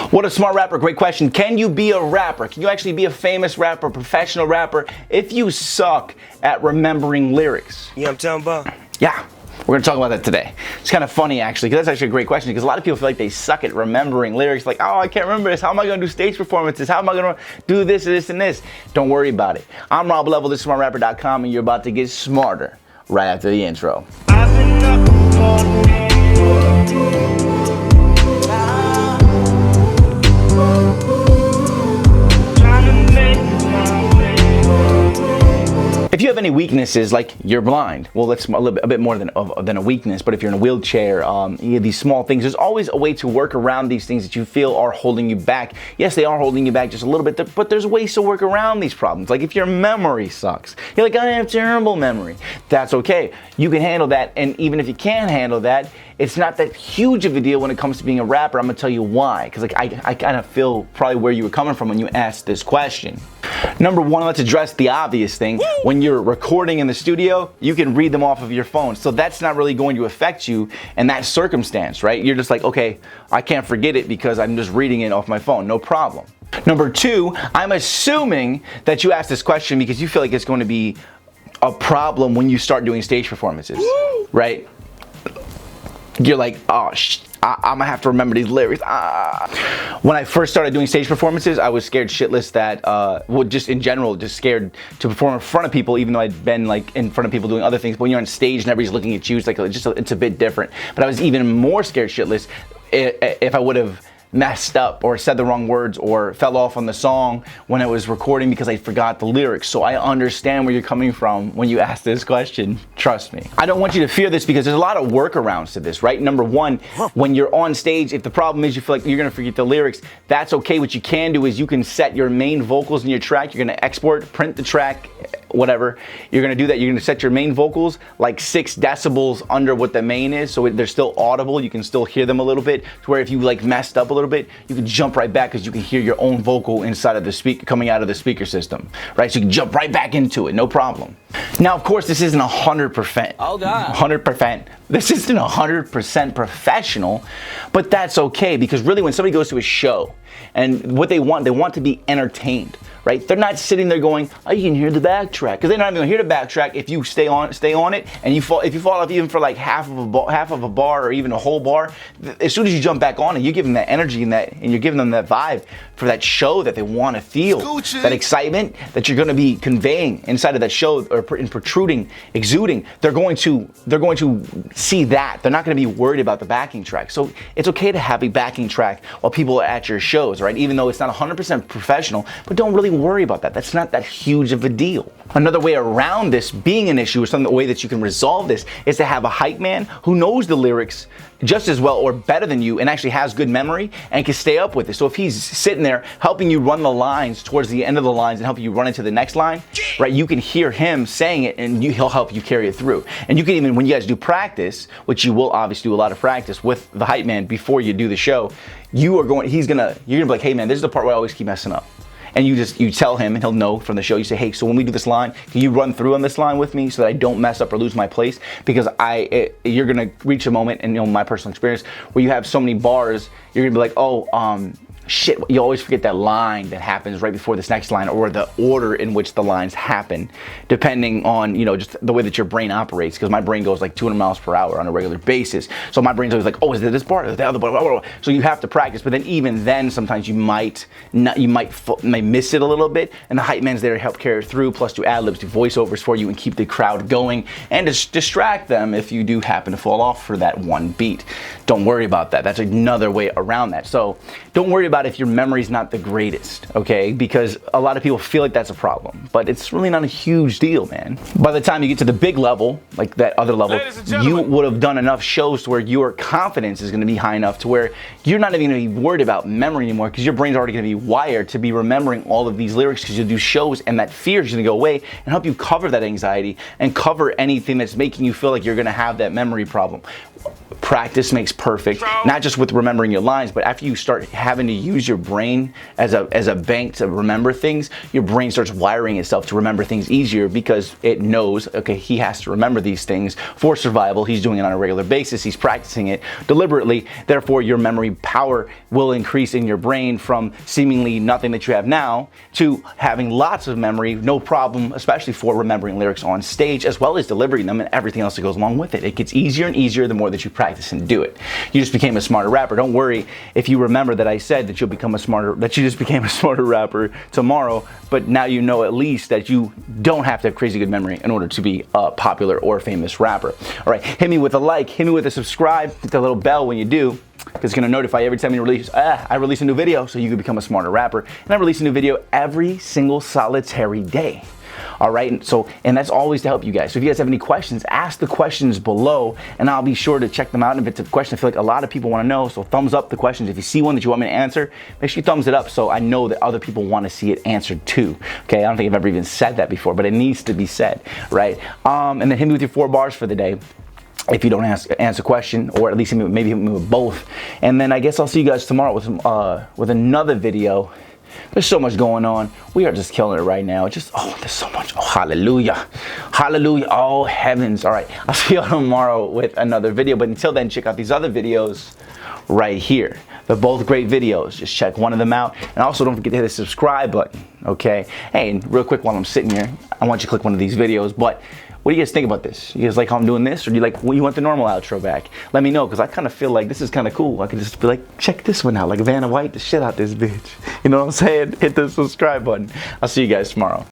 What a smart rapper, great question. Can you be a rapper? Can you actually be a famous rapper, professional rapper, if you suck at remembering lyrics? You know what I'm talking about? Yeah, we're gonna talk about that today. It's kind of funny actually, because that's actually a great question, because a lot of people feel like they suck at remembering lyrics, like, oh, I can't remember this, how am I gonna do stage performances, how am I gonna do this and this and this? Don't worry about it. I'm Rob Level, this is smartrapper.com, and you're about to get smarter right after the intro. I've been up all day. If you have any weaknesses, like you're blind, well, that's a bit more than a weakness, but if you're in a wheelchair, you have these small things, there's always a way to work around these things that you feel are holding you back. Yes, they are holding you back just a little bit, but there's ways to work around these problems. Like if your memory sucks, you're like, I have terrible memory. That's okay. You can handle that, and even if you can't handle that, it's not that huge of a deal when it comes to being a rapper. I'm gonna tell you why, because like I kind of feel probably where you were coming from when you asked this question. Number one, let's address the obvious thing. When you're recording in the studio, you can read them off of your phone. So that's not really going to affect you in that circumstance, right? You're just like, okay, I can't forget it because I'm just reading it off my phone, no problem. Number two, I'm assuming that you asked this question because you feel like it's going to be a problem when you start doing stage performances, right? You're like, oh, I'm gonna have to remember these lyrics. When I first started doing stage performances, I was scared shitless that, well, just in general, just scared to perform in front of people, even though I'd been like in front of people doing other things. But when you're on stage and everybody's looking at you, it's like, it's a bit different. But I was even more scared shitless if I would have messed up or said the wrong words or fell off on the song when I was recording because I forgot the lyrics. So I understand where you're coming from when you ask this question. Trust me. I don't want you to fear this because there's a lot of workarounds to this, right? Number one, when you're on stage, if the problem is you feel like you're gonna forget the lyrics, that's okay. What you can do is you can set your main vocals in your track. You're gonna export, print the track, whatever. You're gonna do that. You're gonna set your main vocals like 6 decibels under what the main is, so they're still audible. You can still hear them a little bit, to where if you like messed up a little bit, you can jump right back because you can hear your own vocal inside of the speaker, coming out of the speaker system, right? So you can jump right back into it, no problem. Now, of course, this isn't 100%. Oh God. 100%. This isn't 100% professional, but that's okay, because really when somebody goes to a show and what they want to be entertained, right? They're not sitting there going, oh, you can hear the backtrack, because they're not even gonna hear the backtrack if you stay on it, and if you fall off even for like half of a bar or even a whole bar, as soon as you jump back on it, you give them that energy and you're giving them that vibe for that show that they want to feel, that excitement that you're going to be conveying inside of that show, or protruding, exuding. They're going to see that. They're not going to be worried about the backing track. So it's okay to have a backing track while people are at your shows, right? Even though it's not 100% professional, but don't really worry about that. That's not that huge of a deal. Another way around this being an issue, or some way that you can resolve this, is to have a hype man who knows the lyrics just as well or better than you, and actually has good memory and can stay up with it. So if he's sitting there helping you run the lines towards the end of the lines and helping you run into the next line, right, you can hear him saying it, and he'll help you carry it through. And you can even, when you guys do practice, which you will obviously do a lot of practice with the hype man before you do the show, you're gonna be like, hey man, this is the part where I always keep messing up. And you tell him, and he'll know from the show. You say, hey, so when we do this line, can you run through on this line with me so that I don't mess up or lose my place? Because you're gonna reach a moment, and my personal experience, where you have so many bars, you're gonna be like, oh, shit, you always forget that line that happens right before this next line, or the order in which the lines happen, depending on, just the way that your brain operates, because my brain goes like 200 miles per hour on a regular basis. So my brain's always like, oh, is it this part or the other part? So you have to practice, but then even then, sometimes you might miss it a little bit, and the hype man's there to help carry it through, plus do ad-libs, do voiceovers for you, and keep the crowd going, and just distract them if you do happen to fall off for that one beat. Don't worry about that. That's another way around that. So don't worry about if your memory's not the greatest, okay? Because a lot of people feel like that's a problem, but it's really not a huge deal, man. By the time you get to the big level, like that other level, you would have done enough shows to where your confidence is gonna be high enough to where you're not even gonna be worried about memory anymore, because your brain's already gonna be wired to be remembering all of these lyrics, because you'll do shows, and that fear is gonna go away and help you cover that anxiety and cover anything that's making you feel like you're gonna have that memory problem. practice makes perfect, not just with remembering your lines, but after you start having to use your brain as a bank to remember things, your brain starts wiring itself to remember things easier because it knows, okay, he has to remember these things for survival. He's doing it on a regular basis. He's practicing it deliberately. Therefore, your memory power will increase in your brain from seemingly nothing that you have now to having lots of memory, no problem, especially for remembering lyrics on stage, as well as delivering them and everything else that goes along with it. It gets easier and easier the more that you practice and do it. You just became a smarter rapper. Don't worry if you remember that I said that you just became a smarter rapper tomorrow, but now you know at least that you don't have to have crazy good memory in order to be a popular or famous rapper. All right, hit me with a like, hit me with a subscribe, hit the little bell when you do, because it's gonna notify you every time I release a new video, so you can become a smarter rapper. And I release a new video every single solitary day. All right, and that's always to help you guys. So if you guys have any questions, ask the questions below, and I'll be sure to check them out. And if it's a question I feel like a lot of people want to know, so thumbs up the questions. If you see one that you want me to answer, make sure you thumbs it up so I know that other people want to see it answered too. Okay, I don't think I've ever even said that before, but it needs to be said, right? And then hit me with your 4 bars for the day, if you don't answer a question, or at least maybe hit me with both. And then I guess I'll see you guys tomorrow with another video. There's so much going on. We are just killing it right now. There's so much. Oh, hallelujah. Hallelujah. Oh, heavens. All right. I'll see you tomorrow with another video. But until then, check out these other videos right here. They're both great videos. Just check one of them out. And also don't forget to hit the subscribe button, okay? Hey, and real quick while I'm sitting here, I want you to click one of these videos. But what do you guys think about this? You guys like how I'm doing this? Or do you like, you want the normal outro back? Let me know, because I kind of feel like this is kind of cool. I can just be like, check this one out. Like Vanna White, the shit out this bitch. You know what I'm saying? Hit the subscribe button. I'll see you guys tomorrow.